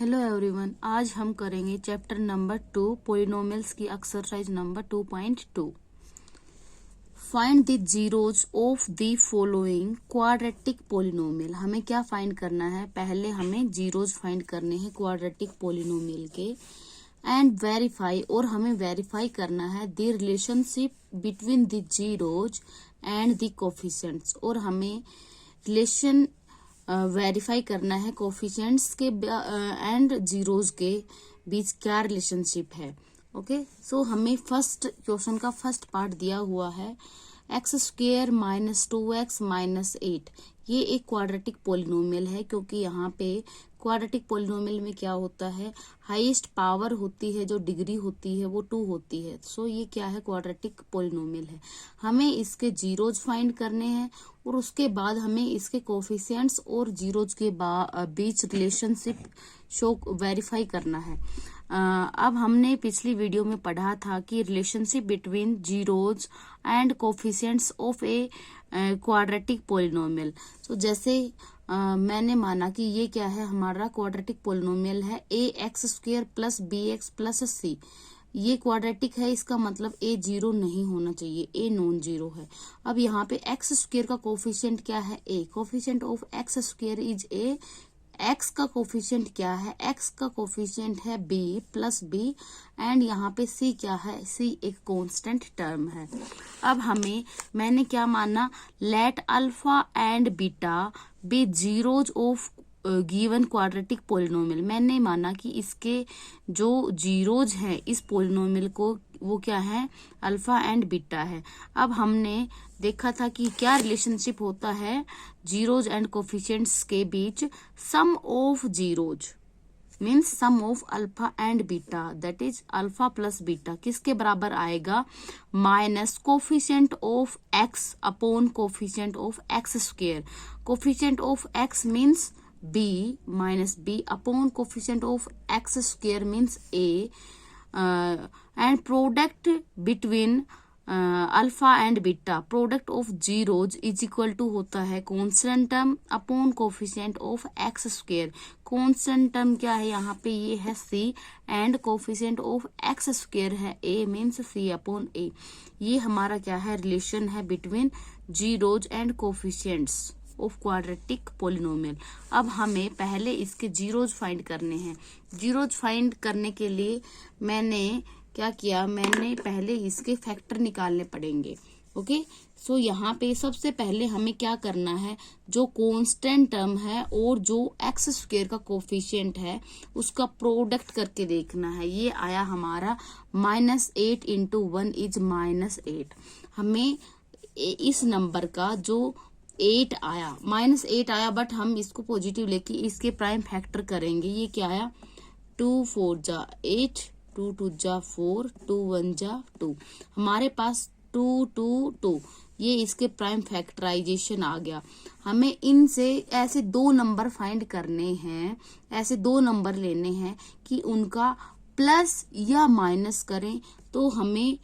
Hello everyone, आज हम करेंगे चैप्टर नंबर 2 पोलिनोमियल्स की exercise number 2.2। Find the zeros of the following quadratic polynomial. हमें क्या फाइंड करना है? पहले हमें जीरोज फाइंड करने हैं क्वाड्रेटिक पोलिनोमियल के एंड वेरीफाई, और हमें वेरीफाई करना है the relationship between the zeros and the coefficients, और हमें रिलेशन वेरीफाई करना है कोफिशिएंट्स के एंड जीरोज के बीच क्या रिलेशनशिप है। ओके, सो हमें फर्स्ट क्वेश्चन का फर्स्ट पार्ट दिया हुआ है x² - 2x - 8। ये एक क्वाड्रेटिक पोलिनोमियल है, क्योंकि यहाँ पे क्वाड्रेटिक पोलिनोमियल में क्या होता है, हाईएस्ट पावर होती है, जो डिग्री होती है वो 2 होती है। सो ये क्या है, क्वाड्रेटिक पोलिनोमियल है। हमें इसके जीरोज फाइंड करने हैं और उसके बाद हमें इसके कोफिशिएंट्स और जीरोज के बीच रिलेशनशिप शो वेरीफाई करना है। अब हमने पिछली वीडियो में पढ़ा था कि relationship between zeros and coefficients of a quadratic polynomial. तो जैसे मैंने माना कि ये क्या है, हमारा क्वाड्रेटिक पोलिनोमियल है ax² + bx + c। ये क्वाड्रेटिक है, इसका मतलब a 0 नहीं होना चाहिए, a नॉन जीरो है। अब यहाँ पे x² का कोफिशिएंट क्या है, a। Coefficient of x² is a। x का कोफिशिएंट क्या है, x का कोफिशिएंट है b + b, एंड यहाँ पे c क्या है, c एक कांस्टेंट टर्म है। अब मैंने क्या माना, let alpha and beta be zeros of given quadratic polynomial. मैंने माना कि इसके जो जीरोज हैं इस पोलिनोमियल को, वो क्या है, अल्फा एंड बीटा है। अब हमने देखा था कि क्या रिलेशनशिप होता है जीरोज एंड कोफिशिएंट्स के बीच, sum of zeros means sum of alpha and beta, that is alpha plus beta किसके बराबर आएगा, minus coefficient of x upon coefficient of x²। Coefficient of x means b minus b upon coefficient of x² means a, and product between alpha and beta, product of zeros is equal to होता है constant term upon coefficient of x²। Constant term क्या है, यहाँ पे ये है c, and coefficient of x² है a means c upon a। ये हमारा क्या है, रिलेशन है between zeros and coefficients of quadratic polynomial. अब हमें पहले इसके जीरोज फाइंड करने हैं। जीरोज फाइंड करने के लिए मैंने क्या किया, मैंने पहले इसके फैक्टर निकालने पड़ेंगे। ओके, सो यहाँ पे सबसे पहले हमें क्या करना है, जो कांस्टेंट टर्म है और जो x² का कोफिशिएंट है उसका प्रोडक्ट करके देखना है। ये आया हमारा -8 × 1 इज -8। हमें इस नंबर का जो 8 आया, -8 आया, बट हम इसको पॉजिटिव लेके इसके प्राइम फैक्टर करेंगे। ये क्या आया, 2 × 4 = 8, 2 × 2 = 4, 2 × 1 = 2। हमारे पास 2 2 2, ये इसके प्राइम फैक्टराइजेशन आ गया। हमें इनसे ऐसे दो नंबर फाइंड करने हैं, ऐसे दो नंबर लेने हैं कि उनका प्लस या माइनस करें तो हमें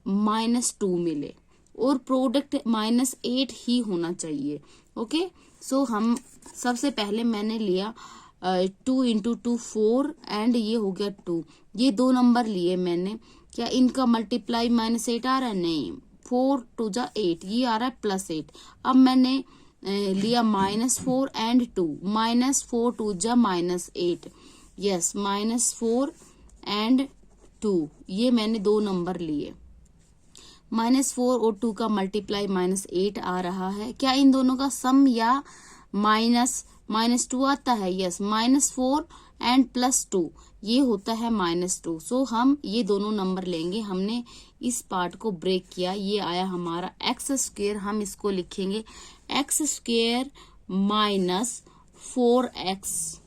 -2 मिले, और प्रोडक्ट -8 ही होना चाहिए। ओके, सो हम सबसे पहले मैंने लिया 2 × 2 4, एंड ये हो गया 2। ये दो नंबर लिए मैंने, क्या इनका मल्टीप्लाई -8 आ रहा है, नहीं, 4 × 2 = 8, ये आ रहा है +8। अब मैंने लिया -4 एंड 2, -4 × 2 = -8, यस, -4 एंड 2, ये मैंने दो नंबर लिए। -4 और 2 का मल्टीप्लाई -8 आ रहा है। क्या इन दोनों का सम या -2 आता है, यस, -4 एंड +2, ये होता है -2। सो हम ये दोनों नंबर लेंगे। हमने इस पार्ट को ब्रेक किया, ये आया हमारा x²। हम इसको लिखेंगे x² - 4x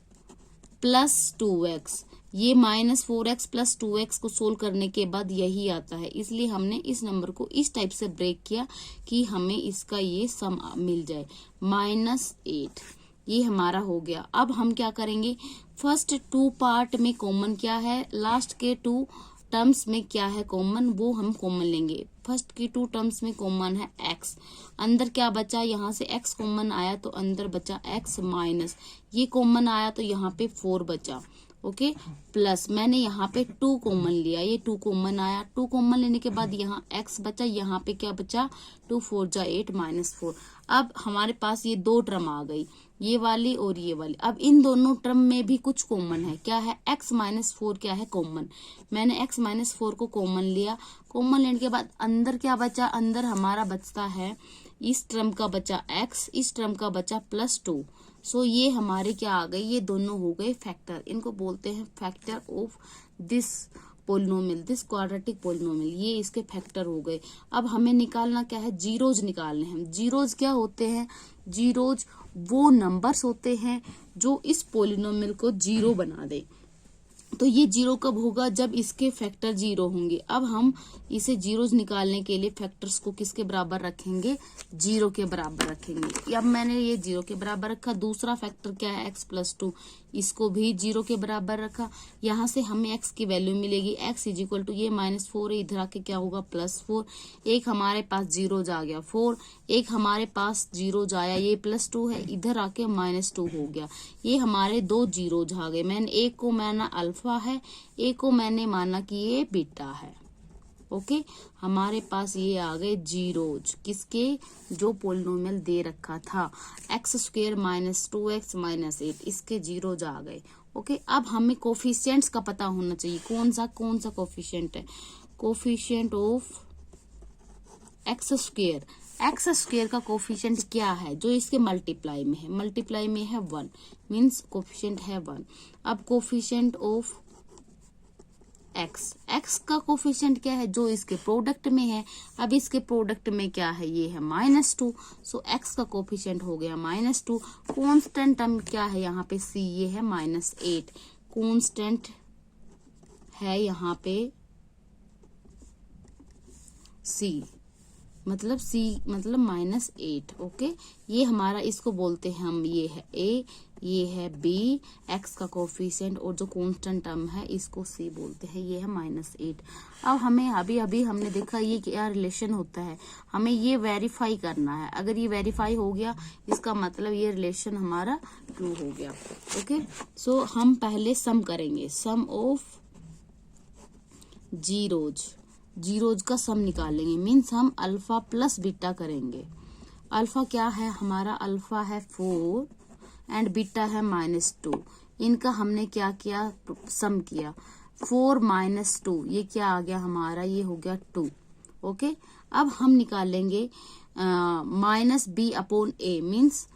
+ 2x। ये -4x + 2x को सोल्व करने के बाद यही आता है, इसलिए हमने इस नंबर को इस टाइप से ब्रेक किया कि हमें इसका ये सम मिल जाए, -8। ये हमारा हो गया। अब हम क्या करेंगे, फर्स्ट 2 पार्ट में कॉमन क्या है, लास्ट के 2 टर्म्स में क्या है कॉमन, वो हम कॉमन लेंगे। फर्स्ट की 2 टर्म्स में कॉमन है x, अंदर क्या बचा, यहाँ से x कॉमन आया तो अंदर बचा x माइनस, ये कॉमन आया तो यहाँ पे 4 बचा। ओके, प्लस मैंने यहाँ पे 2 कॉमन लिया, ये 2 कॉमन आया, 2 कॉमन लेने के बाद यहाँ x बचा, यहाँ पे क्या बचा 2 4 जा 8 -4। अब हमारे पास ये 2 टर्म आ गई, ये वाली और ये वाली। अब इन दोनों टर्म में भी कुछ कॉमन है, क्या है x -4 क्या है कॉमन। मैंने x -4 को कॉमन लिया, कॉमन लेने के बाद अंदर क्या बचा, अंदर हमारा बचता है इस टर्म का बचा x, इस टर्म का बचा +2। सो ये हमारे क्या आ गए, ये दोनों हो गए फैक्टर, इनको बोलते हैं factor of this polynomial, this quadratic polynomial, ये इसके फैक्टर हो गए। अब हमें निकालना क्या है, जीरोज निकालने हैं। जीरोज क्या होते हैं, जीरोज वो नंबर्स होते हैं जो इस पोलिनोमियल को जीरो बना दे। तो ये जीरो कब होगा, जब इसके फैक्टर जीरो होंगे। अब हम इसे जीरोज निकालने के लिए फैक्टर्स को किसके बराबर रखेंगे, जीरो के बराबर रखेंगे। अब मैंने ये जीरो के बराबर रखा। दूसरा फैक्टर क्या है x +2, इसको भी जीरो के बराबर रखा। यहाँ से हमें x की वैल्यू मिलेगी, x = ये -4 है, इधर आके क्या होगा +4। एक हमारे पास जीरोज आ गया 4, एक हमारे पास जीरोज आया ये +2 है, इधर आके -2 हो गया। ये हमारे 2 जीरोज आ गए। मैंने एक को माना अल्फा है, एक को मैंने माना कि ये बीटा है। ओके, हमारे पास ये आ गए जीरोज, किसके, जो पोलिनोमियल दे रखा था x² -2x -8, इसके जीरोज आ गए। ओके, अब हमें कोफिशिएंट्स का पता होना चाहिए। कौन सा कोफिशिएंट है, कोफिशिएंट ऑफ x²। x² का कोफिशिएंट क्या है, जो इसके मल्टीप्लाई में है, मल्टीप्लाई में है 1, मीन्स कोफिशिएंट है 1। अब कोफिशिएंट ऑफ x का कोफिशिएंट क्या है, जो इसके प्रोडक्ट में है। अब इसके प्रोडक्ट में क्या है, ये है -2, सो x का कोफिशिएंट हो गया -2। कांस्टेंट टर्म क्या है यहाँ पे c, ये है -8, कांस्टेंट है यहाँ पे c, मतलब c मतलब -8। ओके, ये हमारा, इसको बोलते हैं हम, ये है a, ये है b, x का कोफिशिएंट, और जो कांस्टेंट टर्म है इसको c बोलते हैं, ये है -8। अब हमें अभी हमने देखा ये क्या रिलेशन होता है, हमें ये वेरीफाई करना है। अगर ये वेरीफाई हो गया, इसका मतलब ये रिलेशन हमारा ट्रू हो गया। ओके, सो हम पहले सम करेंगे, सम ऑफ जीरोज का सम निकालेंगे, मीन्स हम अल्फा प्लस बीटा करेंगे। अल्फा क्या है हमारा, अल्फा है 4 एंड बीटा है -2। इनका हमने क्या किया, सम किया। 4 - 2, ये क्या आ गया हमारा, ये हो गया 2। ओके, अब हम निकालेंगे -b/a, means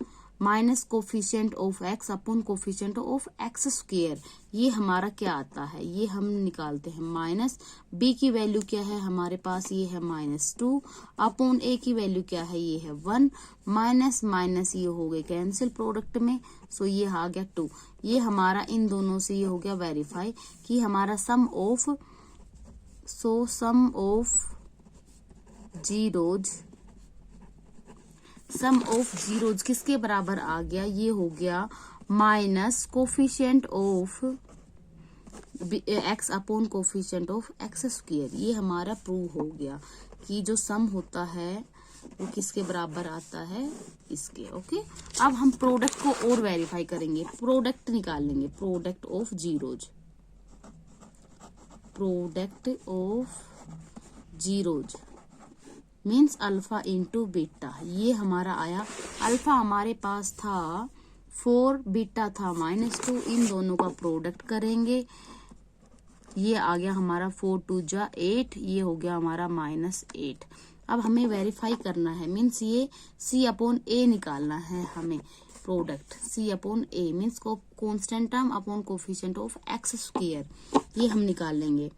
minus coefficient of x upon coefficient of x²। ये हमारा क्या आता है, ये हम निकालते हैं। माइनस b की वैल्यू क्या है हमारे पास, ये है -2 अपॉन a की वैल्यू क्या है, ये है 1। माइनस माइनस ये हो गए कैंसिल प्रोडक्ट में, सो ये आ गया 2। ये हमारा इन दोनों से ये हो गया वेरीफाई कि हमारा सम ऑफ जीरोज किसके बराबर आ गया, ये हो गया minus coefficient of x upon coefficient of x²। ये हमारा प्रूव हो गया कि जो सम होता है वो किसके बराबर आता है, इसके। ओके, अब हम प्रोडक्ट को और वेरीफाई करेंगे, प्रोडक्ट निकालेंगे, product of zeros means alpha into beta. ये हमारा आया, अल्फा हमारे पास था 4, बीटा था -2, इन दोनों का प्रोडक्ट करेंगे, ये आ गया हमारा 4 2 जा 8, ये हो गया हमारा -8। अब हमें वेरीफाई करना है, मीन्स ये c अपॉन a निकालना है हमें, product c upon a means constant term upon coefficient of x², ये हम निकाल लेंगे।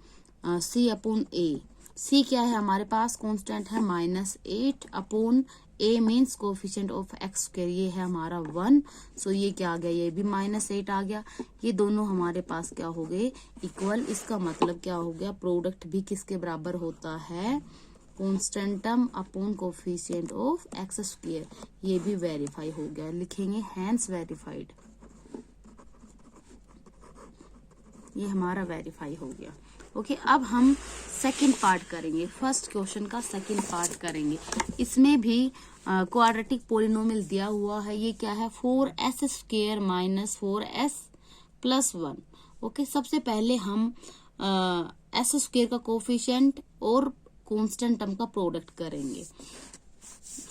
c अपॉन a, c क्या है हमारे पास, कांस्टेंट है -8 upon a means coefficient of x², ये है हमारा 1। सो ये क्या आ गया, ये भी -8 आ गया। ये दोनों हमारे पास क्या हो गए, इक्वल। इसका मतलब क्या हो गया, प्रोडक्ट भी किसके बराबर होता है, constant term upon coefficient of x²। ये भी वेरीफाई हो गया, लिखेंगे हैंस वेरीफाइड। ये हमारा वेरीफाई हो गया। ओके, अब हम सेकंड पार्ट करेंगे, फर्स्ट क्वेश्चन का सेकंड पार्ट करेंगे। इसमें भी क्वाड्रेटिक पोलिनोमियल दिया हुआ है, ये क्या है, 4s² - 4s + 1। ओके, सबसे पहले हम एस स्क्वायर का कोफिशिएंट और कांस्टेंट टर्म का प्रोडक्ट करेंगे।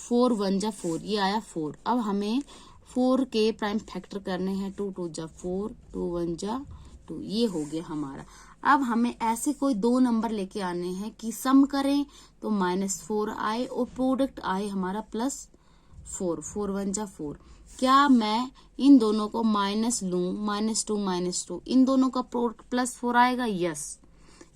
4 1 जा 4, ये आया 4। अब हमें 4 के प्राइम फैक्टर करने हैं। 2 2 जा 4, 2 1 जा 2, ये हो गया हमारा। अब हमें ऐसे कोई दो नंबर लेके आने हैं कि सम करें तो -4 आए और प्रोडक्ट आए हमारा +4। 4 1 जा 4। क्या मैं इन दोनों को माइनस लूं, -2 -2, इन दोनों का प्रोडक्ट +4 आएगा? यस।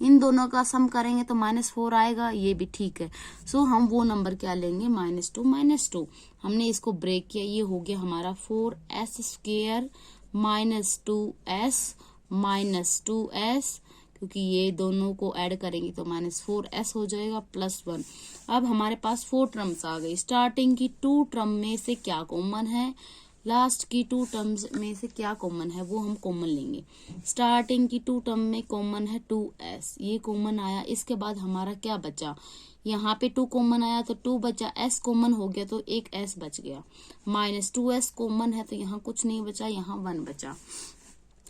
इन दोनों का सम करेंगे तो -4 आएगा, ये भी ठीक है। सो हम वो नंबर क्या लेंगे, -2 -2। हमने इसको ब्रेक किया, ये हो गया हमारा 4s स्क्वायर -2s -2s, क्योंकि ये दोनों को ऐड करेंगे तो -4s हो जाएगा +1। अब हमारे पास 4 टर्म्स आ गई। स्टार्टिंग की 2 टर्म में से क्या कॉमन है, लास्ट की 2 टर्म्स में से क्या कॉमन है, वो हम कॉमन लेंगे। स्टार्टिंग की 2 टर्म में कॉमन है 2s, ये कॉमन आया। इसके बाद हमारा क्या बचा, यहाँ पे 2 कॉमन आया तो 2 बचा, s कॉमन हो गया तो एक s बच गया। -2s कॉमन है तो यहाँ कुछ नहीं बचा, यहाँ 1 बचा।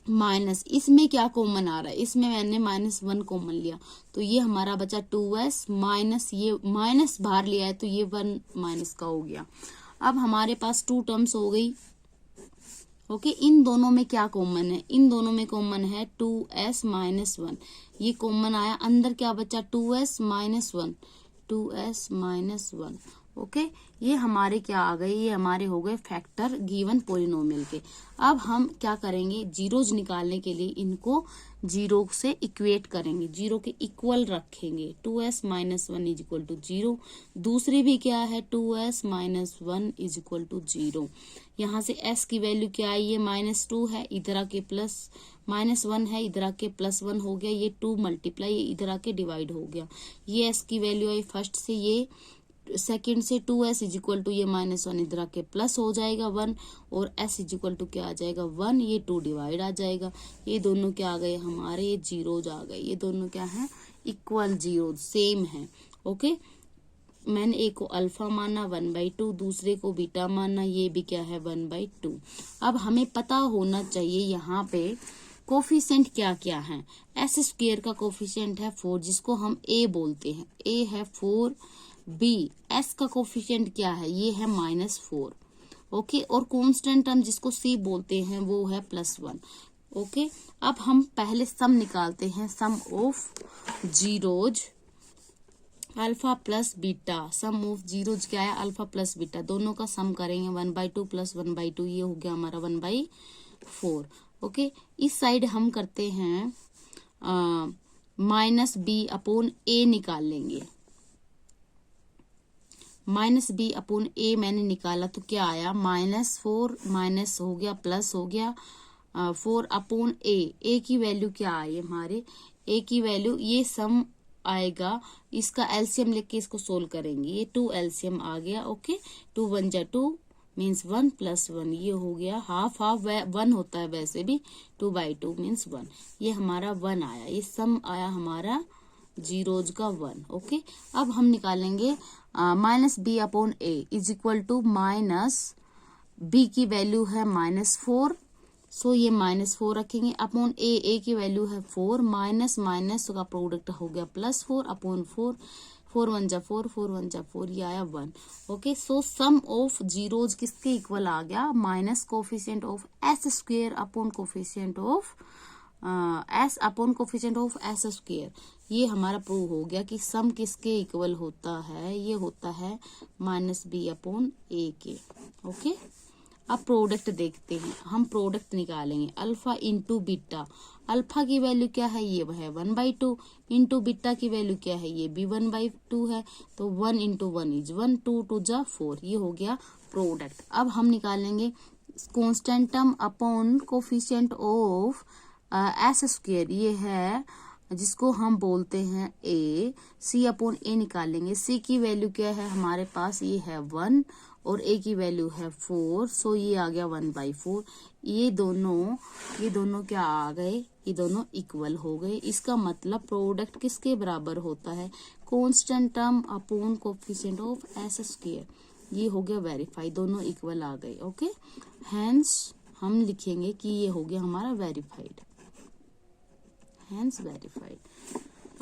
माइनस, इसमें क्या कॉमन आ रहा है, इसमें मैंने -1 कॉमन लिया तो ये हमारा बचा 2s, माइनस ये माइनस बाहर लिया है तो ये 1 माइनस का हो गया। अब हमारे पास 2 टर्म्स हो गई। ओके, इन दोनों में क्या कॉमन है, इन दोनों में कॉमन है 2s -1, ये कॉमन आया। अंदर क्या बचा, 2s -1, 2s -1। ओके, ये हमारे क्या आ गए, ये हमारे हो गए फैक्टर गिवन पोलिनोमियल के। अब हम क्या करेंगे, जीरोज निकालने के लिए इनको जीरो से इक्वेट करेंगे, जीरो के इक्वल रखेंगे। 2s -1 = 0। दूसरी भी क्या है, 2s -1 = 0। यहाँ से s की वैल्यू क्या है, ये -2 है, इधर आके -1 है, इधर आके +1 हो गया। ये 2 मल्टीप्लाई, ये इधर आके डिवाइड हो गया। ये s की वैल्यू आई फर्स्ट से, ये सेकंड से 2s = ये -1 इधर आके प्लस हो जाएगा 1, और s = क्या आ जाएगा 1, ये 2 डिवाइड आ जाएगा। ये दोनों क्या आ गए हमारे, ये जीरोज आ गए। ये दोनों क्या है, इक्वल जीरोज, सेम है। ओके, मैंने एक को अल्फा माना 1/2, दूसरे को बीटा माना, ये भी क्या है 1/2। अब हमें पता होना चाहिए यहाँ पे कोफिशिएंट क्या क्या है। एस स्क्वायर का कोफिशिएंट है 4, जिसको हम a बोलते हैं, a है 4। b, s का कोफिशिएंट क्या है, ये है -4। ओके, और कांस्टेंट टर्म जिसको c बोलते हैं वो है +1। ओके, अब हम पहले सम निकालते हैं, sum of zeros alpha plus beta. Sum of zeros क्या है, अल्फा प्लस बीटा, दोनों का सम करेंगे। 1/2 + 1/2, ये हो गया हमारा 1/4। ओके, इस साइड हम करते हैं -b/a निकाल लेंगे। -b/a मैंने निकाला तो क्या आया, -4 माइनस हो गया प्लस हो गया 4/a। a की वैल्यू क्या आई हमारे, a की वैल्यू, ये सम आएगा, इसका एलसीएम लेके इसको सोल्व करेंगे। ये 2 एलसीएम आ गया। ओके, 2 1 जा 2 मीन्स 1 + 1, ये हो गया हाफ 1 होता है वैसे भी, 2/2 मीन्स 1, ये हमारा 1 आया। ये सम आया हमारा जीरोज का 1। ओके, अब हम निकालेंगे -b/a = -b की वैल्यू है -4, सो ये -4 रखेंगे अपॉन a की वैल्यू है 4, माइनस माइनस का प्रोडक्ट हो गया +4/4, 4 1 जा 4, 4 1 जा 4, ये आया 1। Okay, so sum of zeros किसके इक्वल आ गया, minus coefficient of s square upon coefficient of s square. ये हमारा प्रूव हो गया कि सम किसके इक्वल होता है, ये होता है -b/a के। ओके, अब प्रोडक्ट देखते हैं, हम प्रोडक्ट निकालेंगे। अल्फा इंटू बीटा, अल्फा की वैल्यू क्या है, ये है 1/2, इंटू बीटा की वैल्यू क्या है, ये भी 1/2 है, तो 1 × 1 = 1, 2 2 जा 4, ये हो गया प्रोडक्ट। अब हम निकालेंगे constant term upon coefficient of s square, ये है जिसको हम बोलते हैं a। c/a निकालेंगे। c की वैल्यू क्या है हमारे पास, ये है 1, और a की वैल्यू है 4, सो ये आ गया 1/4। ये दोनों क्या आ गए, ये दोनों इक्वल हो गए। इसका मतलब प्रोडक्ट किसके बराबर होता है, constant term upon coefficient of s square. ये हो गया वेरीफाई, दोनों इक्वल आ गए। ओके, हेंस हम लिखेंगे कि ये हो गया हमारा वेरीफाइड। Hence verified.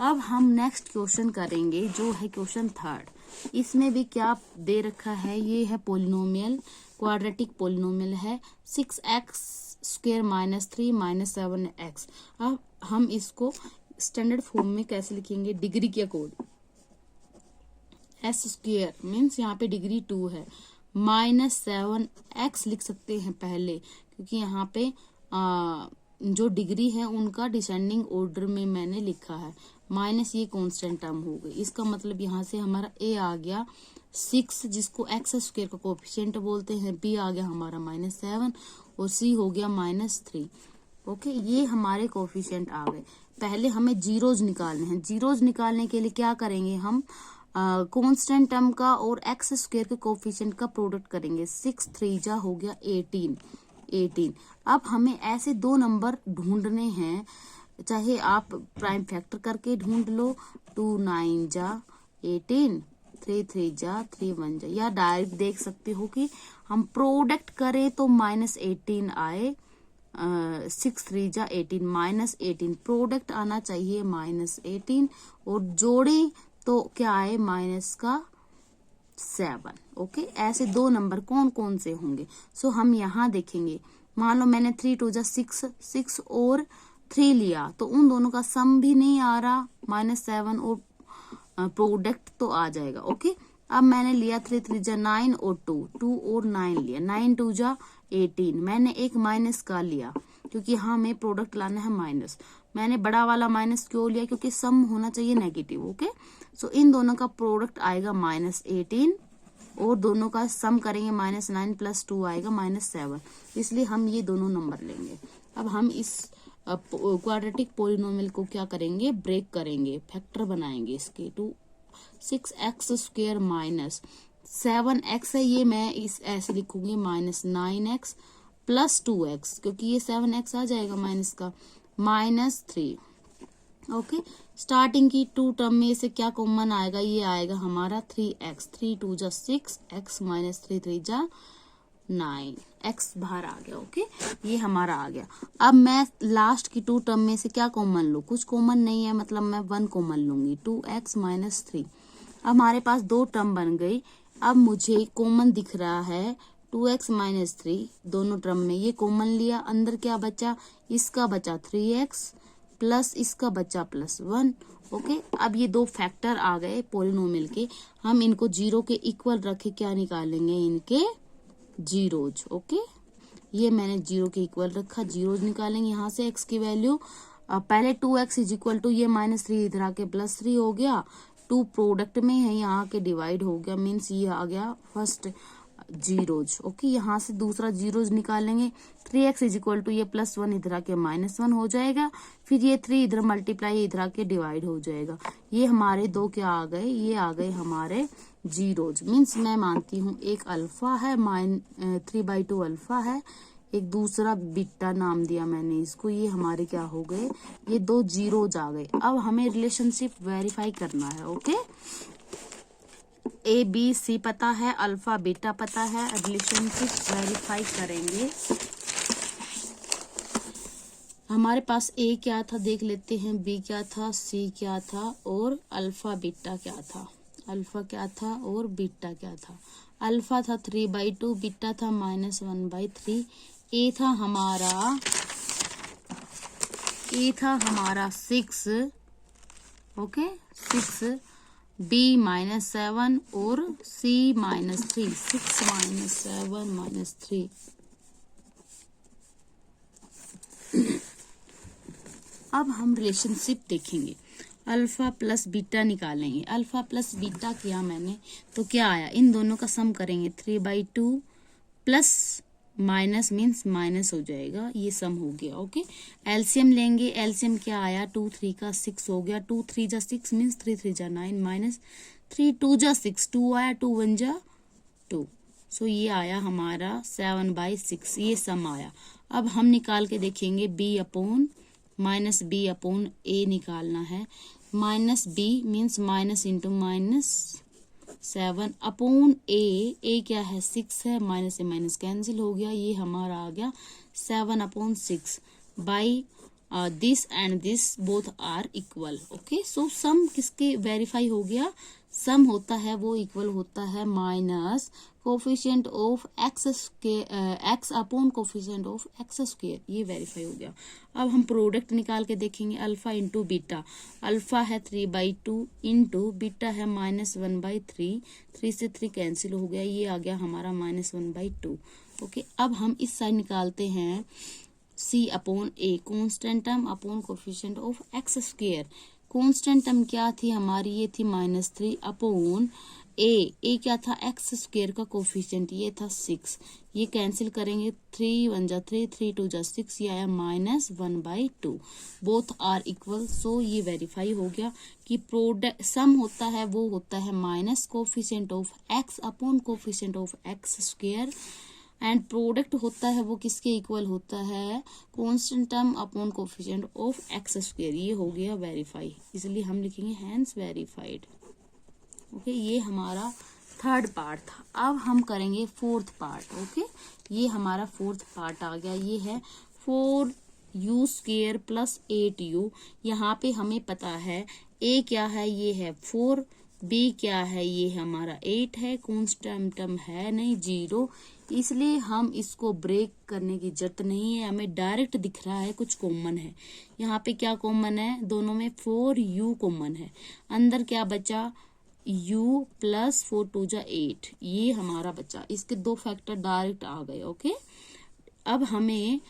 अब हम नेक्स्ट क्वेश्चन करेंगे जो है क्वेश्चन थर्ड। इसमें भी क्या दे रखा है, ये है पोलिनोमियल, क्वाड्रेटिक पोलिनोमियल है 6x² -3 -7x। अब हम इसको स्टैंडर्ड फॉर्म में कैसे लिखेंगे, डिग्री के अकॉर्डिंग। s² मीन्स यहाँ पे डिग्री 2 है, -7x लिख सकते हैं पहले, क्योंकि यहाँ पे जो डिग्री है उनका डिसेंडिंग ऑर्डर में मैंने लिखा है, माइनस ये कांस्टेंट टर्म हो गई। इसका मतलब यहाँ से हमारा a आ गया 6 जिसको x² का कोएफिशिएंट बोलते हैं, b आ गया हमारा -7 और c हो गया -3। ओके, ये हमारे कोएफिशिएंट आ गए। पहले हमें जीरोज निकालने हैं। जीरोज निकालने के लिए क्या करेंगे, हम कांस्टेंट टर्म का और x² के कोएफिशिएंट का प्रोडक्ट करेंगे। 6 3 जा हो गया 18। अब हमें ऐसे दो नंबर ढूंढने हैं, चाहे आप प्राइम फैक्टर करके ढूंढ लो, 2 9 जा 18, 3 3 जा 3 1 जा, या डायरेक्ट देख सकते हो कि हम प्रोडक्ट करें तो -18 आए, 6 3 जा 18 -18, प्रोडक्ट आना चाहिए -18 और जोड़ें तो क्या आए -7। ओके, ऐसे दो नंबर कौन कौन से होंगे। सो हम यहाँ देखेंगे, मान लो मैंने 3 2 जा 6 और 3 लिया, तो उन दोनों का सम भी नहीं आ रहा, -7 और प्रोडक्ट तो आ जाएगा। ओके, अब मैंने लिया 3 3 जा 9 और 2 और 9 लिया, 9 2 जा 18, मैंने एक माइनस का लिया क्योंकि हमें प्रोडक्ट लाना है माइनस। मैंने बड़ा वाला माइनस क्यों लिया, क्योंकि सम होना चाहिए नेगेटिव। ओके, सो इन दोनों का प्रोडक्ट आएगा -18 और दोनों का सम करेंगे -9 + 2 आएगा -7, इसलिए हम ये दोनों नंबर लेंगे। अब हम इस क्वाड्रेटिक पोलिनोमियल को क्या करेंगे, ब्रेक करेंगे, फैक्टर बनाएंगे इसके। 6x² -7x है, ये मैं इस ऐसे लिखूंगी -9x + 2x, क्योंकि ये 7x आ जाएगा माइनस का, -3। ओके, स्टार्टिंग की 2 टर्म में से क्या कॉमन आएगा, ये आएगा हमारा 3x, 3 2 जा 6, x -3 3 जा 9, x बाहर आ गया। ओके, ये हमारा आ गया। अब मैं लास्ट की 2 टर्म में से क्या कॉमन लूं, कुछ कॉमन नहीं है, मतलब मैं 1 कॉमन लूंगी, 2x -3। अब हमारे पास 2 टर्म बन गई। अब मुझे कॉमन दिख रहा है 2x -3, दोनों टर्म में ये कॉमन लिया, अंदर क्या बचा, इसका बचा 3x प्लस इसका बचा +1। ओके, अब ये दो फैक्टर आ गए पोलिनोमियल के, हम इनको 0 के इक्वल रखे क्या निकालेंगे, इनके जीरोज। ओके, ये मैंने 0 के इक्वल रखा, जीरोज निकालेंगे यहाँ से x की वैल्यू। पहले 2x = ये -3 इधर आके +3 हो गया, 2 प्रोडक्ट में है, यहाँ के डिवाइड हो गया, मीन्स ये आ गया फर्स्ट जीरोज। ओके, यहाँ से दूसरा जीरोज निकालेंगे, 3x = ये +1 इधर आके -1 हो जाएगा, फिर ये 3 इधर मल्टीप्लाई इधर आके डिवाइड हो जाएगा। ये हमारे दो क्या आ गए, ये आ गए हमारे जीरोज। मीन्स मैं मानती हूँ एक अल्फा है, 3/2 अल्फा है, एक दूसरा बीटा नाम दिया मैंने इसको, ये हमारे क्या हो गए, ये 2 जीरोज आ गए। अब हमें रिलेशनशिप वेरीफाई करना है। ओके, ABC पता है, अल्फा बीटा पता है, रिलेशनशिप वेरीफाई करेंगे। हमारे पास A क्या था देख लेते हैं, B क्या था, C क्या था और अल्फा बीटा क्या था। अल्फा क्या था और बीटा क्या था, अल्फा था 3/2, बीटा था -1/3, A था हमारा 6, ओके 6, B -7 और C -3, 6 -7 -3। अब हम रिलेशनशिप देखेंगे, अल्फा प्लस बीटा निकालेंगे। अल्फा प्लस बीटा किया मैंने तो क्या आया, इन दोनों का सम करेंगे, 3/2 प्लस माइनस मीन्स माइनस हो जाएगा, ये सम हो गया। ओके, एलसीएम लेंगे, एलसीएम क्या आया, 2 3 का 6 हो गया, 2 3 जा 6 मीन्स 3 3 जा 9 माइनस 3 2 जा 6, 2 आया, 2 1 जा 2, सो ये आया हमारा 7/6, ये सम आया। अब हम निकाल के देखेंगे B/- A निकालना है, -B means minus into -7/A क्या है 6 है, माइनस से माइनस कैंसिल हो गया, ये हमारा आ गया 7/6 by this and this both are equal. Okay, so sum किसके वेरीफाई हो गया, सम होता है वो इक्वल होता है minus coefficient of x upon coefficient of x square, ये वेरीफाई हो गया। अब हम प्रोडक्ट निकाल के देखेंगे, अल्फा इंटू बीटा, अल्फा है 3/2 इंटू बीटा है -1/3, 3 से 3 कैंसिल हो गया, ये आ गया हमारा -1/2। ओके, अब हम इस साइड निकालते हैं c upon A, constant term upon coefficient of x square. Constant term क्या थी हमारी, ये थी -3 अपॉन ए क्या था, एक्स स्क्वायर का कोफिशिएंट, ये था 6, ये कैंसिल करेंगे, 3 1 जा 3, 3 2 जा 6, ये आया -1/2, बोथ आर इक्वल। सो ये वेरीफाई हो गया कि प्रोडक्ट सम होता है वो होता है minus coefficient of x upon coefficient of x square, and product होता है वो किसके इक्वल होता है, constant term upon coefficient of x square. ये हो गया वेरीफाई, इसलिए हम लिखेंगे हैंस वेरीफाइड। ओके, ये हमारा थर्ड पार्ट था। अब हम करेंगे फोर्थ पार्ट। ओके, ये हमारा फोर्थ पार्ट आ गया, ये है 4u² प्लस 8u। यहाँ पे हमें पता है a क्या है, ये है 4, b क्या है, ये हमारा 8 है, कांस्टेंट टर्म है नहीं 0, इसलिए हम इसको ब्रेक करने की जरूरत नहीं है, हमें डायरेक्ट दिख रहा है कुछ कॉमन है। यहाँ पे क्या कॉमन है, दोनों में 4u कॉमन है, अंदर क्या बचा u प्लस 4 2 जा 8, ये हमारा बचा, इसके दो फैक्टर डायरेक्ट आ गए। ओके, अब हमें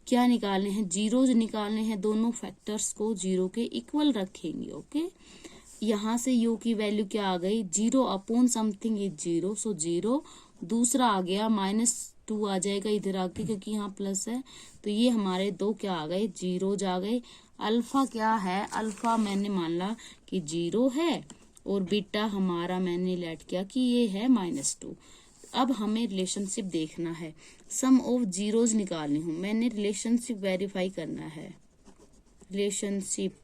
क्या निकालने हैं, जीरोज निकालने हैं, दोनों फैक्टर्स को 0 के इक्वल रखेंगे। ओके, यहाँ से u की वैल्यू क्या आ गई, 0 अपॉन समथिंग इज 0, सो 0, दूसरा आ गया -2 आ जाएगा इधर आके क्योंकि यहाँ प्लस है, तो ये हमारे दो क्या आ गए, जीरोज आ गए। अल्फा क्या है, अल्फा मैंने मान ला कि 0 है, और बीटा हमारा मैंने लेट किया कि ये है -2। अब हमें रिलेशनशिप देखना है, सम ऑफ जीरोज निकालनी हूं, मैंने रिलेशनशिप वेरीफाई करना है। रिलेशनशिप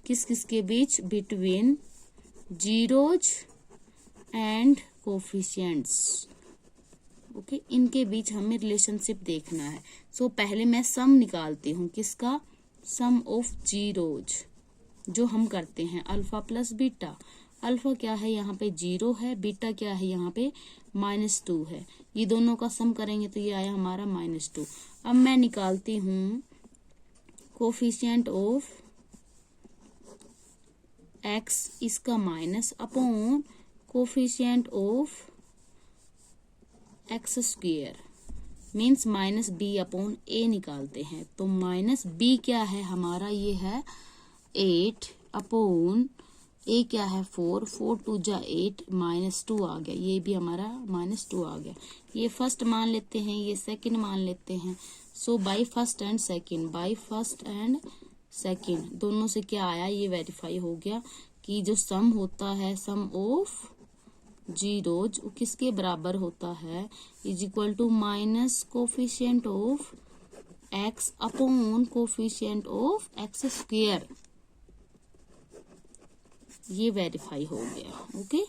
किस किस के बीच, between zeros and coefficients. Okay, इनके बीच हमें रिलेशनशिप देखना है। सो पहले मैं सम निकालती हूँ, किसका, सम ऑफ जीरोज, जो हम करते हैं अल्फा प्लस बीटा। अल्फा क्या है यहाँ पे 0 है, बीटा क्या है यहाँ पे -2 है, ये दोनों का सम करेंगे तो ये आया हमारा -2। अब मैं निकालती हूँ कोफिशिएंट ऑफ एक्स, इसका minus upon coefficient of x square, means -b upon a निकालते हैं। तो -b क्या है हमारा, ये है 8 अपॉन a क्या है 4, 4 2 जा 8, -2 आ गया, ये भी हमारा -2 आ गया। ये फर्स्ट मान लेते हैं, ये सेकंड मान लेते हैं। So by first and second, by first and second दोनों से क्या आया, ये वेरीफाई हो गया कि जो सम होता है, सम ऑफ जीरोज किसके बराबर होता है, is equal to minus coefficient of x upon coefficient of x square, ये वेरीफाई हो गया। ओके,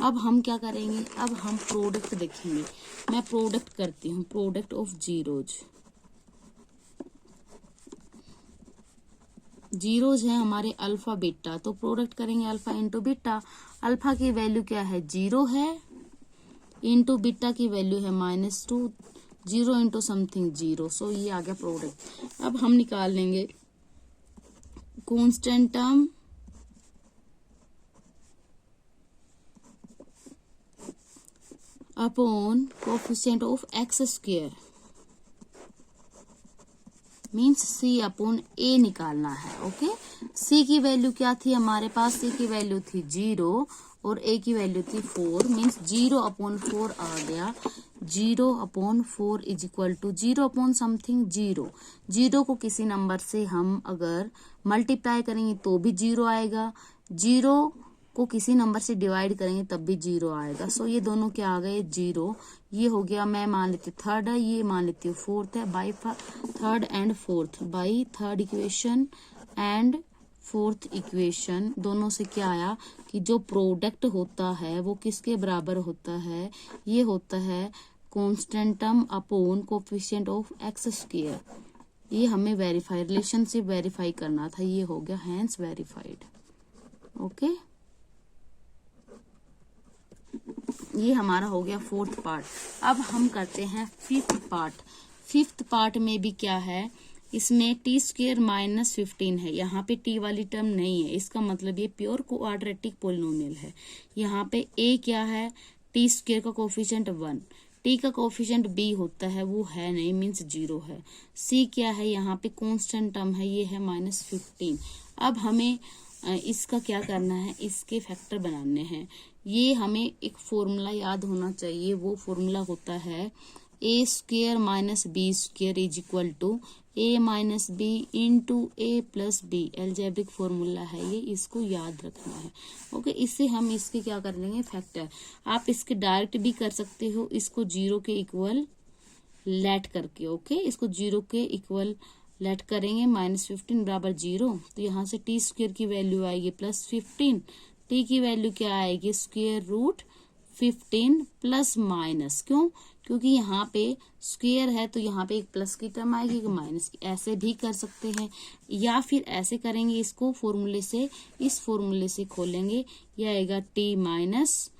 अब हम क्या करेंगे, अब हम प्रोडक्ट देखेंगे। मैं प्रोडक्ट करती हूँ, प्रोडक्ट ऑफ जीरोज, जीरोज है हमारे अल्फा बीटा, तो प्रोडक्ट करेंगे अल्फा इंटू बीटा। अल्फा की वैल्यू क्या है, 0 है, इंटू बीटा की वैल्यू है -2, 0 इंटू समथिंग 0, सो ये आ गया प्रोडक्ट। अब हम निकाल लेंगे constant term upon coefficient of x square, means c upon a निकालना है। ओके, c की वैल्यू क्या थी हमारे पास, c की वैल्यू थी 0 और a की वैल्यू थी 4, मीन्स 0 अपॉन 4 आ गया। 0 upon 4 is equal to 0 upon something 0, 0 को किसी नंबर से हम अगर मल्टीप्लाई करेंगे तो भी 0 आएगा, 0 को किसी नंबर से डिवाइड करेंगे तब भी 0 आएगा। सो ये दोनों क्या आ गए, 0, ये हो गया। मैं मान लेती हूँ थर्ड है, ये मान लेती हूँ फोर्थ है, by third and fourth, by third equation and fourth equation, दोनों से क्या आया कि जो प्रोडक्ट होता है वो किसके बराबर होता है, ये होता है constant term upon coefficient of x square. ये हमें वेरीफाई, रिलेशनशिप वेरीफाई करना था, ये हो गया हैंस वेरीफाइड। ओके, ये हमारा हो गया फोर्थ पार्ट। अब हम करते हैं फिफ्थ पार्ट। फिफ्थ पार्ट में भी क्या है, इसमें टी स्क्वेयर माइनस 15 है, यहाँ पे टी वाली टर्म नहीं है, इसका मतलब ये प्योर क्वाड्रेटिक पोलिनोमियल है। यहाँ पे ए क्या है, टी स्क्वेयर का कोफिशिएंट 1, टी का कोफिशिएंट बी होता है, वो है नहीं, मीन्स 0 है। सी क्या है, यहाँ पे कांस्टेंट टर्म है, ये है -15। अब हमें इसका क्या करना है, इसके फैक्टर बनाने हैं। ये हमें एक फॉर्मूला याद होना चाहिए, वो फॉर्मूला होता है A square minus B square is equal to A minus B into A plus B. Algebraic formula है ये, इसको याद रखना है। ओके, इससे हम इसके क्या कर लेंगे, फैक्टर। आप इसके डायरेक्ट भी कर सकते हो, इसको 0 के इक्वल लेट करके। ओके, इसको 0 के इक्वल लेट करेंगे, -15 बराबर 0, तो यहाँ से टी स्क्वेयर की वैल्यू आएगी +15, टी की वैल्यू क्या आएगी, स्क्वेयर रूट 15 प्लस माइनस। क्यों, क्योंकि यहाँ पे स्क्वेयर है तो यहाँ पे एक प्लस की टर्म आएगी कि माइनस की। ऐसे भी कर सकते हैं, या फिर ऐसे करेंगे, इसको फॉर्मूले से, इस फॉर्मूले से खोलेंगे, यह आएगा T minus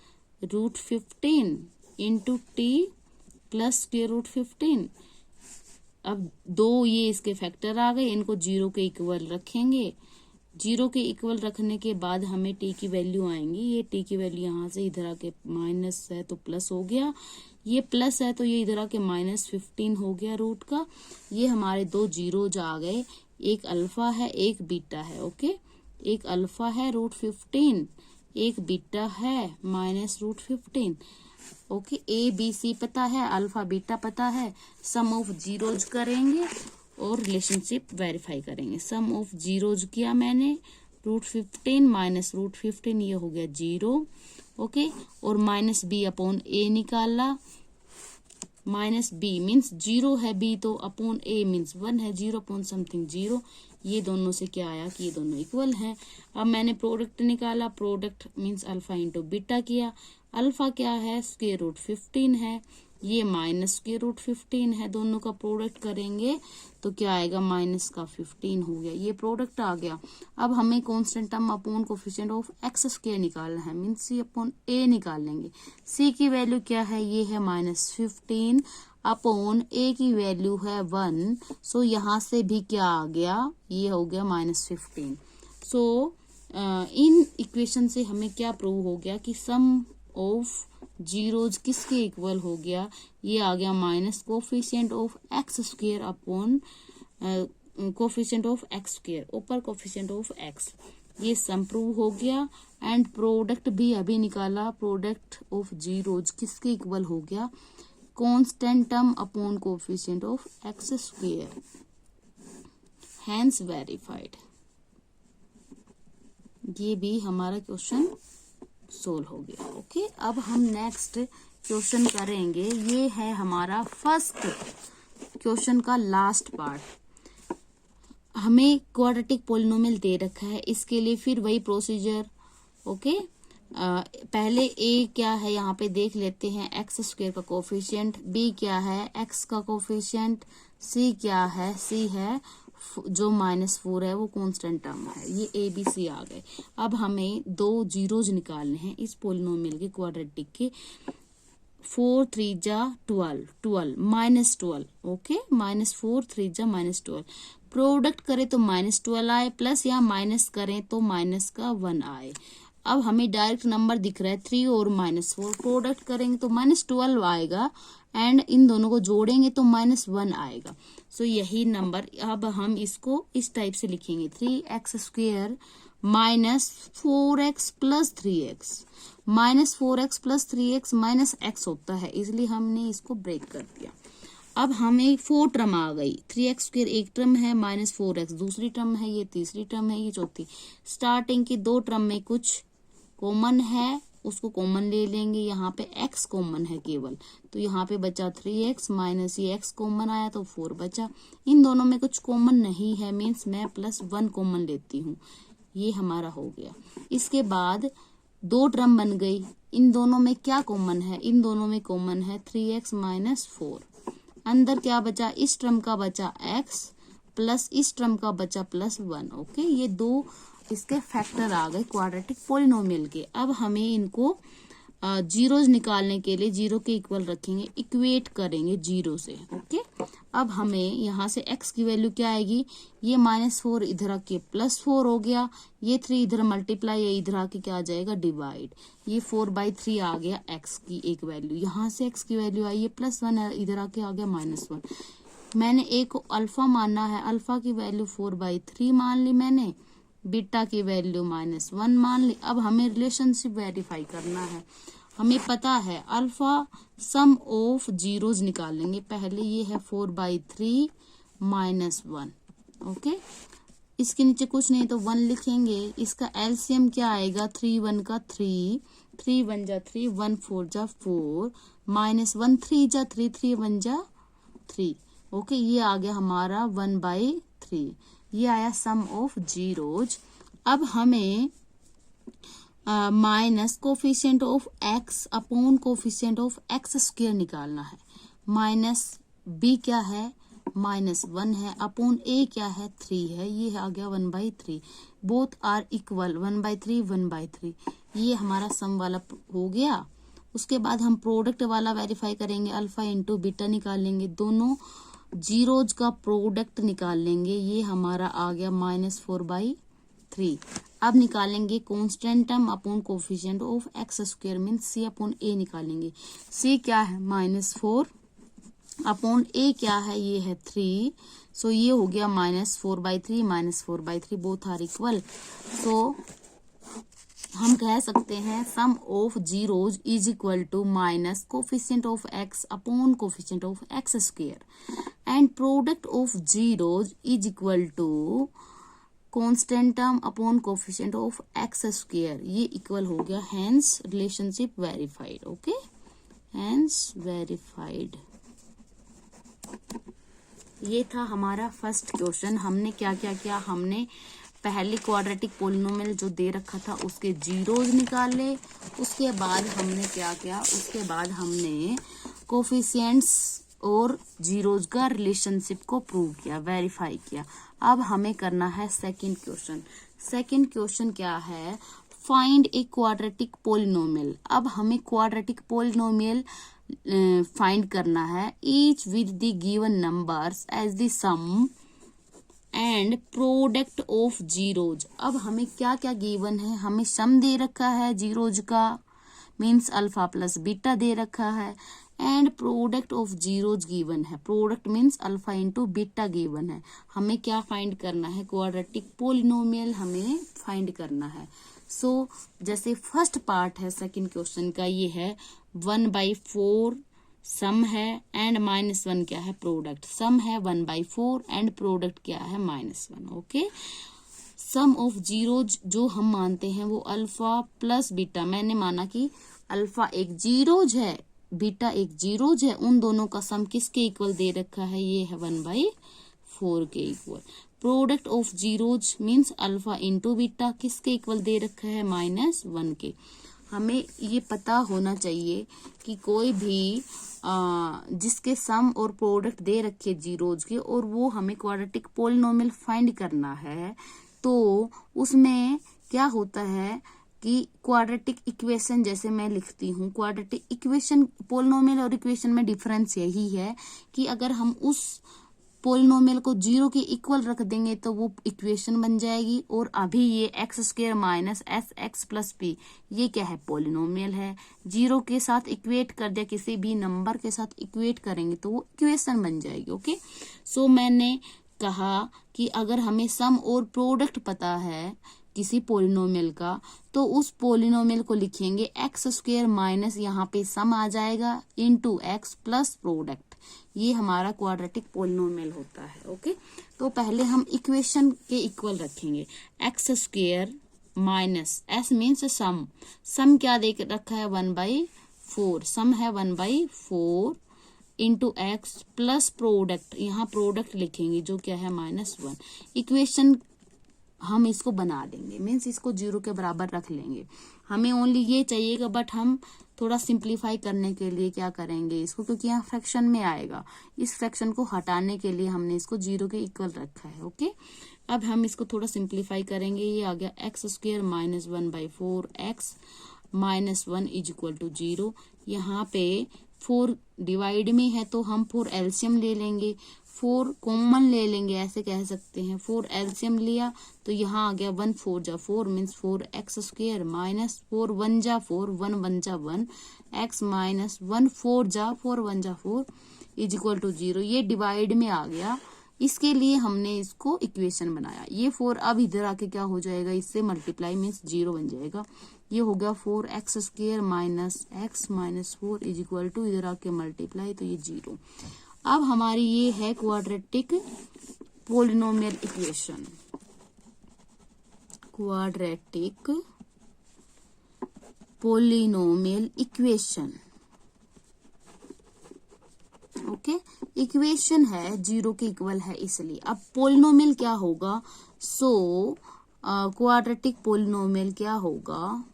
√15 into T plus square root 15। अब दो ये इसके फैक्टर आ गए, इनको 0 के इक्वल रखेंगे। 0 के इक्वल रखने के बाद हमें टी की वैल्यू आएंगी, ये टी की वैल्यू यहाँ से इधर आके माइनस है तो प्लस हो गया, ये प्लस है तो ये इधर आके -15 हो गया रूट का। ये हमारे दो जीरोज आ गए, एक अल्फा है एक बीटा है। ओके, एक अल्फा है √15, एक बीटा है -√15। ओके, ए बी सी पता है, अल्फा बीटा पता है, सम ऑफ जीरोज करेंगे और रिलेशनशिप वेरीफाई करेंगे। सम ऑफ जीरोज किया मैंने, √15 माइनस √15, ये हो गया 0। ओके, और -b/a निकाला, -b मीन्स 0 है, b तो अपॉन a मीन्स 1 है, 0 अपॉन समथिंग 0। ये दोनों से क्या आया कि ये दोनों इक्वल हैं। अब मैंने प्रोडक्ट निकाला, product means alpha into beta किया। अल्फा क्या है, स्क्वेयर रूट 15 है, ये माइनस स्क्वेयर रूट 15 है, दोनों का प्रोडक्ट करेंगे तो क्या आएगा, माइनस का 15 हो गया, ये प्रोडक्ट आ गया। अब हमें constant term upon coefficient of x square निकालना है, मीन्स सी अपॉन ए निकाल लेंगे। सी की वैल्यू क्या है, ये है -15 अपॉन ए की वैल्यू है 1, सो यहाँ से भी क्या आ गया, ये हो गया -15। सो इन इक्वेशन से हमें क्या प्रूव हो गया कि सम ऑफ जीरोज किसके इक्वल हो गया, ये आ गया minus coefficient of x square upon coefficient of x square ऊपर कोफिशिएंट ऑफ एक्स। ये सम प्रूव हो गया। एंड प्रोडक्ट भी अभी निकाला, प्रोडक्ट ऑफ जीरोज किसके इक्वल हो गया, constant term upon coefficient of x square, hence verified. ये भी हमारा क्वेश्चन सोल्व हो गया। ओके, अब हम नेक्स्ट क्वेश्चन करेंगे, ये है हमारा फर्स्ट क्वेश्चन का लास्ट पार्ट। हमें क्वाड्रेटिक पोलिनोमियल दे रखा है, इसके लिए फिर वही प्रोसीजर। ओके, पहले ए क्या है यहाँ पे देख लेते हैं, एक्स स्क्वेयर का कोफिशिएंट, बी क्या है एक्स का कोफिशिएंट, सी क्या है, सी है जो -4 है वो कांस्टेंट टर्म है। ये ए बी सी आ गए। अब हमें दो जीरोज निकालने हैं इस पोलिनोमियल के क्वाड्रेटिक के। 4 3 जा 12, -12। ओके, -4 3 जा -12। प्रोडक्ट करें तो -12 आए, प्लस या माइनस करें तो माइनस का 1 आए। अब हमें डायरेक्ट नंबर दिख रहा है 3 और -4, प्रोडक्ट करेंगे तो -12 आएगा, एंड इन दोनों को जोड़ेंगे तो -1 आएगा। सो यही नंबर, अब हम इसको इस टाइप से लिखेंगे, 3x square -4x plus 3x, -4x plus 3x minus x होता है, इसलिए हमने इसको ब्रेक कर दिया। अब हमें 4 टर्म आ गई, 3x स्क्वेयर एक टर्म है, -4x दूसरी टर्म है, ये तीसरी टर्म है, ये चौथी। स्टार्टिंग की 2 टर्म में कुछ कॉमन है, उसको कॉमन ले लेंगे। यहाँ पे x कॉमन है केवल, तो यहाँ पे बचा 3x माइनस ये x कॉमन आया तो 4 बचा। इन दोनों में कुछ कॉमन नहीं है, मीन्स मैं +1 कॉमन लेती हूँ, ये हमारा हो गया। इसके बाद 2 टर्म बन गई, इन दोनों में क्या कॉमन है, इन दोनों में कॉमन है 3x माइनस 4। अंदर क्या बचा, इस टर्म का बचा x प्लस इस टर्म का बचा +1। ओके, ये दो इसके फैक्टर आ गए क्वाड्रेटिक पोलिनोमियल के। अब हमें इनको जीरोज निकालने के लिए जीरो के इक्वल रखेंगे, इक्वेट करेंगे जीरो से। ओके, अब हमें यहाँ से x की वैल्यू क्या आएगी, ये -4 इधर आके +4 हो गया, ये 3 इधर मल्टीप्लाई, ये इधर आके क्या आ जाएगा डिवाइड, ये 4/3 आ गया x की एक वैल्यू। यहाँ से x की वैल्यू आई है +1, इधर आके आ गया -1। मैंने a को अल्फा मानना है, अल्फा की वैल्यू 4/3 मान ली मैंने, बीटा की वैल्यू -1 मान ली। अब हमें रिलेशनशिप वेरीफाई करना है। हमें पता है अल्फा सम ऑफ जीरोज निकालेंगे। पहले ये है 4/3 -1। ओके, इसके नीचे कुछ नहीं तो 1 लिखेंगे। इसका एलसीएम क्या आएगा, 3 1 का 3, 3 1 जा 3, 1 4 जा 4, -1 3 जा 3, 3 1 जा 3। ओके, ये आ गया हमारा 1/3। ये आया सम ऑफ जीरोज। अब हमें minus coefficient of x upon coefficient of x² निकालना है। माइनस b क्या है, -1 है, अपॉन a क्या है, 3 है, ये आ गया 1/3। Both are equal, 1/3 1/3। ये हमारा सम वाला हो गया। उसके बाद हम प्रोडक्ट वाला वेरीफाई करेंगे, अल्फा इंटू बीटा निकालेंगे, दोनों जीरोज का प्रोडक्ट निकाल लेंगे। ये हमारा आ गया -4/3। अब निकालेंगे constant term upon coefficient of x² means c upon a निकालेंगे। c क्या है -4, अपॉन a क्या है, ये है 3। सो ये हो गया -4/3 -4/3, बोथ आर इक्वल। सो हम कह सकते हैं sum of zeros is equal to minus coefficient of x upon coefficient of x² and product of zeros is equal to constant term upon coefficient of x²। ये इक्वल हो गया, hence relationship verified. Okay, hence verified. ये था हमारा first question. हमने क्या क्या किया, हमने पहले क्वाड्रेटिक पोलिनोमियल जो दे रखा था उसके जीरोज निकाले। उसके बाद हमने क्या किया, उसके बाद हमने कोफिशिएंट्स और जीरोज का रिलेशनशिप को प्रूव किया, वेरीफाई किया। अब हमें करना है सेकंड क्वेश्चन। सेकंड क्वेश्चन क्या है, फाइंड ए क्वाड्रेटिक पोलिनोमियल। अब हमें क्वाड्रेटिक पोलिनोमियल फाइंड करना है, each with the given numbers as the sum and product of zeros. अब हमें क्या क्या गिवन है, हमें सम दे रखा है जीरोज का, मीन्स अल्फा प्लस बीटा दे रखा है, and product of zeros given है, product means alpha into beta given है। हमें क्या फाइंड करना है, क्वाड्रेटिक पोलिनोमियल हमें फाइंड करना है। सो जैसे फर्स्ट पार्ट है सेकंड क्वेश्चन का, ये है 1/4 सम है एंड -1 क्या है, प्रोडक्ट। सम है 1/4 एंड प्रोडक्ट क्या है, -1। ओके, सम ऑफ जीरोज जो हम मानते हैं वो अल्फा प्लस बीटा। मैंने माना कि अल्फा एक जीरोज है, बीटा एक जीरोज है, उन दोनों का सम किसके इक्वल दे रखा है, ये है 1/4 के equal. Product of zeros means alpha into beta किसके इक्वल दे रखा है, -1 के। हमें ये पता होना चाहिए कि कोई भी जिसके सम और प्रोडक्ट दे रखे जीरोज के और वो हमें क्वाड्रेटिक पोलिनोमियल फाइंड करना है, तो उसमें क्या होता है कि क्वाड्रेटिक इक्वेशन जैसे मैं लिखती हूँ, क्वाड्रेटिक इक्वेशन पोलिनोमियल और इक्वेशन में डिफरेंस यही है कि अगर हम उस पोलिनोमियल को जीरो के इक्वल रख देंगे तो वो इक्वेशन बन जाएगी, और अभी ये x² minus sx plus p ये क्या है, पोलिनोमियल है। जीरो के साथ इक्वेट कर दिया, किसी भी नंबर के साथ इक्वेट करेंगे तो वो इक्वेशन बन जाएगी। ओके, सो मैंने कहा कि अगर हमें सम और प्रोडक्ट पता है किसी पोलिनोमियल का, तो उस पोलिनोमियल को लिखेंगे x² माइनस यहाँ पे सम आ जाएगा इंटू x प्लस प्रोडक्ट। ये हमारा क्वाड्रेटिक पोलिनोमियल होता है। ओके, तो पहले हम इक्वेशन के इक्वल रखेंगे, x² माइनस s मीन्स सम, सम क्या दे रखा है 1/4, सम है 1/4 इंटू x प्लस प्रोडक्ट, यहाँ प्रोडक्ट लिखेंगे जो क्या है -1। इक्वेशन हम इसको बना देंगे, मीन्स इसको 0 के बराबर रख लेंगे। हमें ओनली ये चाहिएगा, बट हम थोड़ा सिंप्लीफाई करने के लिए क्या करेंगे इसको, क्योंकि यहाँ फ्रैक्शन में आएगा, इस फ्रैक्शन को हटाने के लिए हमने इसको 0 के इक्वल रखा है। ओके, अब हम इसको थोड़ा सिंप्लीफाई करेंगे। ये आ गया x² - 1/4 x - 1 = 0। यहाँ पे 4 डिवाइड में है तो हम 4 एलसीएम ले लेंगे, 4 कॉमन ले लेंगे, ऐसे कह सकते हैं। 4 एलसीएम लिया तो यहाँ आ गया 1 4 जा 4 मीन्स 4x² - 4 1 जा 4 1 1 जा 1 x - 1 4 जा 4 1 जा 4 = 0। ये डिवाइड में आ गया, इसके लिए हमने इसको इक्वेशन बनाया। ये 4 अब इधर आके क्या हो जाएगा, इससे मल्टीप्लाई मीन्स 0 बन जाएगा। ये हो गया 4x² - x - 4 = इधर आके मल्टीप्लाई, तो ये 0। अब हमारी ये है quadratic polynomial equation, quadratic polynomial equation. Okay, equation है 0 के इक्वल है इसलिए। अब पोलिनोमियल क्या होगा, सो क्वाड्रेटिक पोलिनोमियल क्या होगा,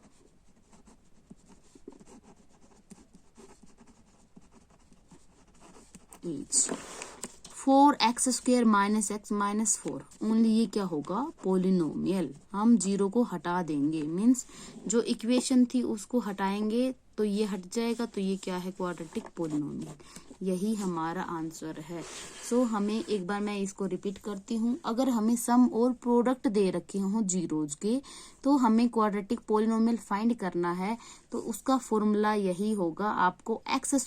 4x² - x - 4 ओनली। ये क्या होगा, पोलिनोमियल। हम 0 को हटा देंगे, मीन्स जो इक्वेशन थी उसको हटाएंगे तो ये हट जाएगा, तो ये क्या है, क्वाड्रेटिक पोलिनोमियल। यही हमारा आंसर है। सो हमें एक बार मैं इसको रिपीट करती हूँ। अगर हमें सम और प्रोडक्ट दे रखे हों जीरोज के, तो हमें क्वाड्रेटिक पोलिनोमियल फाइंड करना है, तो उसका फॉर्मूला यही होगा, आपको x²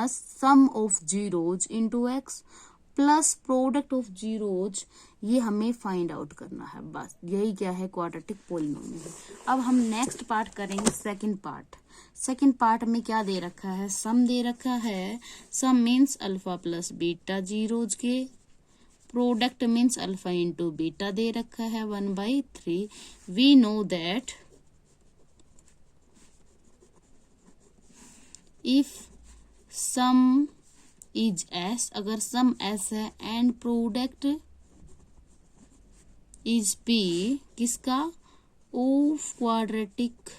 - sum of zeros into x plus product of zeros, ये हमें फाइंड आउट करना है। बस यही क्या है, क्वाड्रेटिक पोलिनोमियल। अब हम नेक्स्ट पार्ट करेंगे, सेकंड पार्ट। सेकंड पार्ट में क्या दे रखा है, सम दे रखा है। Sum means alpha plus beta zeros के, product means alpha into beta दे रखा है 1/3। We know that if sum is S, अगर सम एस है एंड प्रोडक्ट इज पी, किसका, ऑफ क्वाड्रेटिक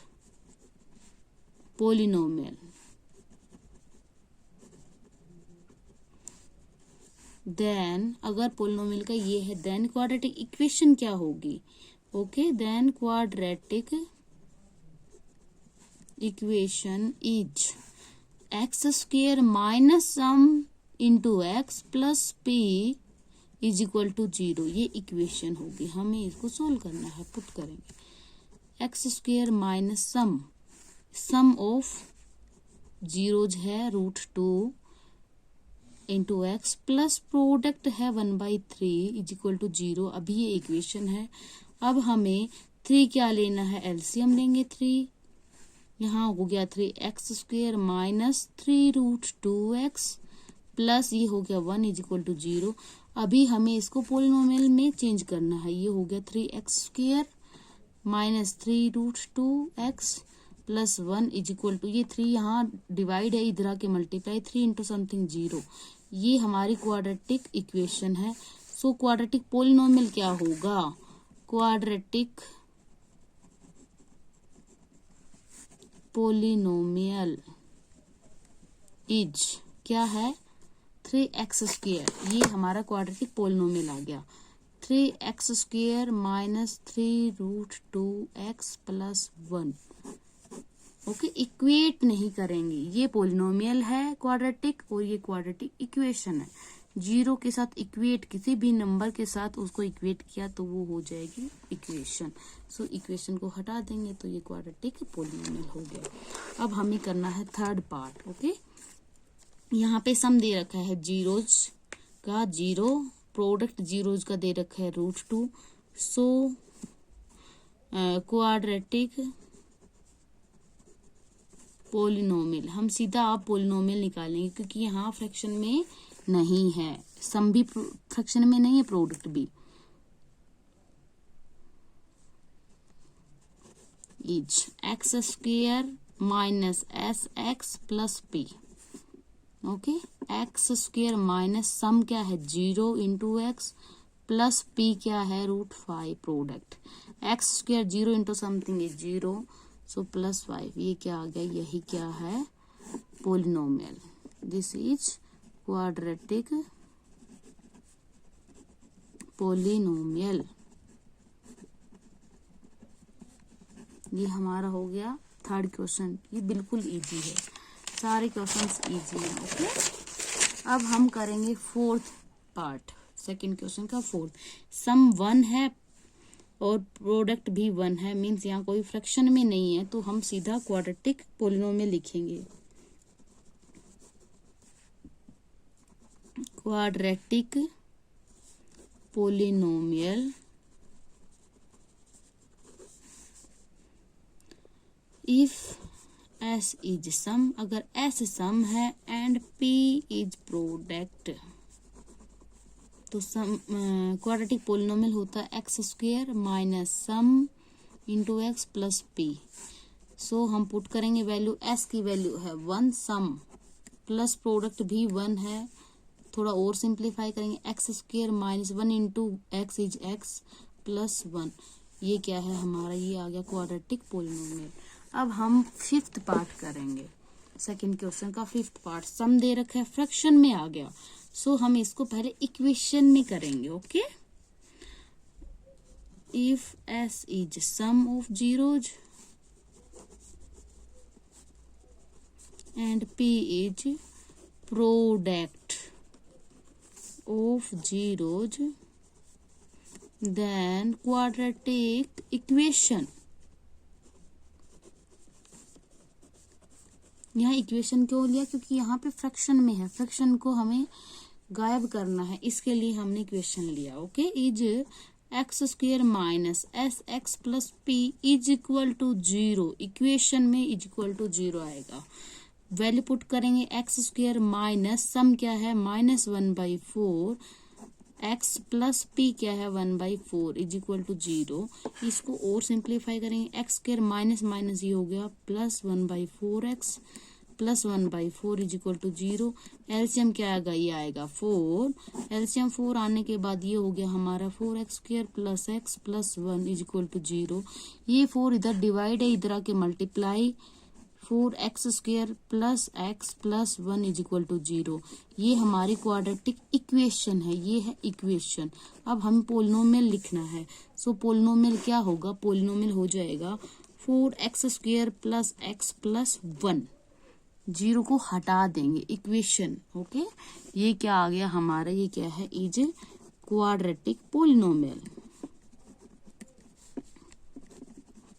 पोलिनोमियल, देन अगर पोलिनोमियल का ये है, देन क्वाड्रेटिक इक्वेशन क्या होगी, okay, then quadratic equation is x² - sum into x plus p = 0। ये इक्वेशन होगी, हमें इसको सोल्व करना है, पुट करेंगे। x² - सम ऑफ जीरोज है √2 इंटू x प्लस प्रोडक्ट है 1/3 = 0। अभी ये इक्वेशन है। अब हमें 3 क्या लेना है, एलसीएम लेंगे 3। यहाँ हो गया 3x² - 3√2x प्लस ये हो गया 1 = 0। अभी हमें इसको पोलिनोमियल में चेंज करना है। ये हो गया 3x² - 3√2x प्लस 1 = ये 3 यहाँ डिवाइड है, इधर आके मल्टीप्लाई, 3 इंटू समथिंग 0। ये हमारी क्वाड्रेटिक इक्वेशन है। सो क्वाड्रेटिक पोलिनोमियल क्या होगा, क्वाड्रेटिक पोलिनोमियल इज क्या है, 3x²। ये हमारा क्वाड्रेटिक पोलिनोमियल आ गया। 3x² - 3√2x plus 1। Okay, equate नहीं करेंगे, ये पोलिनोमियल है क्वाड्रेटिक और ये क्वाड्रेटिक इक्वेशन है। 0 के साथ इक्वेट, किसी भी नंबर के साथ उसको इक्वेट किया तो वो हो जाएगी इक्वेशन। सो इक्वेशन को हटा देंगे तो ये क्वाड्रेटिक पोलिनोमियल हो गया। अब हमें करना है थर्ड पार्ट। ओके, यहाँ पे सम दे रखा है जीरोज का, 0 प्रोडक्ट जीरोज का दे रखा है √2। सो क्वाड्रेटिक पोलिनोमियल, हम सीधा आप पोलिनोमियल निकालेंगे क्योंकि यहाँ फ्रैक्शन में नहीं है, सम भी फ्रैक्शन में नहीं है, प्रोडक्ट भी। Is x² - sx plus p। Okay, x² - सम क्या है 0 इंटू x प्लस p क्या है, √5 product, x square 0 into something is 0, सो +5, ये क्या आ गया, यही क्या है, polynomial. This is quadratic polynomial. ये हमारा हो गया थर्ड क्वेश्चन। ये बिल्कुल इजी है, सारे क्वेश्चंस इजी हैं। ओके, अब हम करेंगे फोर्थ पार्ट, सेकंड क्वेश्चन का फोर्थ। सम 1 है और प्रोडक्ट भी 1 है, मीन्स यहाँ कोई फ्रैक्शन में नहीं है, तो हम सीधा क्वाड्रेटिक पोलिनोमियल लिखेंगे। Quadratic polynomial if S is sum, अगर S सम है एंड P इज प्रोडक्ट, तो सम क्वाड्रेटिक पोलिनोमियल होता है एक्स स्क्वायर माइनस सम इंटू एक्स प्लस P। सो हम पुट करेंगे वैल्यू, S की वैल्यू है 1, सम प्लस प्रोडक्ट भी 1 है, थोड़ा और सिंप्लीफाई करेंगे, x square minus 1 into x is x plus 1, ये क्या है हमारा, ये आ गया क्वाड्रेटिक पोलिनोमियल। अब हम फिफ्थ पार्ट करेंगे, सेकंड क्वेश्चन का फिफ्थ पार्ट। सम दे रखा है, फ्रैक्शन में आ गया, सो हम इसको पहले इक्वेशन में करेंगे। Okay, if S is sum of zeros and P is product of zeros, then quadratic equation. यहाँ इक्वेशन क्यों लिया, क्योंकि यहाँ पे फ्रैक्शन में है, फ्रैक्शन को हमें गायब करना है, इसके लिए हमने इक्वेशन लिया। Okay, is x square minus S x plus P is equal to 0, equation में इज इक्वल टू 0 आएगा। वैल्यू पुट करेंगे, एक्स स्क्वायर माइनस सम क्या है -1/4, एक्स प्लस पी क्या है 1/4 इज इक्वल टू 0। इसको और सिंप्लीफाई करेंगे, एक्स स्क्वायर माइनस माइनस ये हो गया plus 1/4x plus 1/4 is equal to 0। LCM क्या आएगा, ये आएगा 4, एलसीएम 4 आने के बाद ये हो गया हमारा 4x square plus x plus 1 is equal to 0। ये 4 इधर डिवाइड है, इधर आके multiply, 4x square plus x plus 1 is equal to 0। ये हमारी क्वाड्रेटिक इक्वेशन है, ये है इक्वेशन। अब हम पोलिनोमियल लिखना है, सो पोलिनोमियल क्या होगा, पोलिनोमियल हो जाएगा 4x square plus x plus 1, 0 को हटा देंगे, इक्वेशन। ओके, ये क्या आ गया हमारा, ये क्या है, is quadratic polynomial,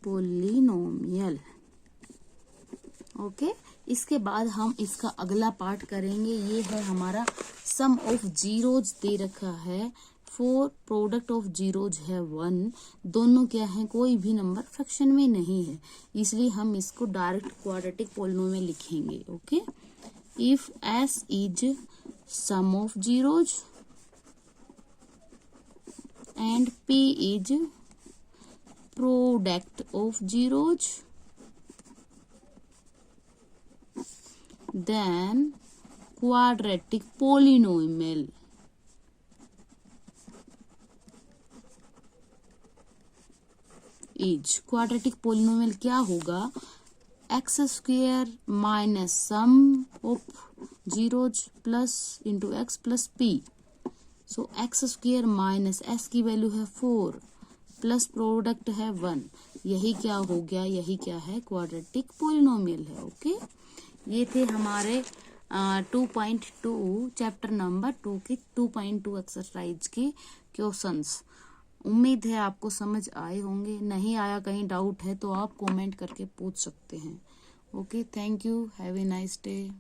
polynomial. Okay, इसके बाद हम इसका अगला पार्ट करेंगे, ये है हमारा सम ऑफ जीरोज दे रखा है 4, प्रोडक्ट ऑफ जीरोज है 1, दोनों क्या है, कोई भी नंबर फ्रैक्शन में नहीं है, इसलिए हम इसको डायरेक्ट क्वाड्रेटिक पोलिनोमियल लिखेंगे। Okay, if S is sum of zeros and P is product of zeros, then quadratic polynomial is, quadratic polynomial क्या होगा, x square minus sum of zeros plus into x plus P. So x square minus S की value है 4 plus product है 1, यही क्या हो गया, यही क्या है, क्वाड्रेटिक पोलिनोमियल है। ओके, ये थे हमारे 2.2 चैप्टर नंबर 2 के 2.2 एक्सरसाइज के क्वेश्चंस। उम्मीद है आपको समझ आए होंगे, नहीं आया कहीं डाउट है तो आप कमेंट करके पूछ सकते हैं। Okay, thank you, have a nice day.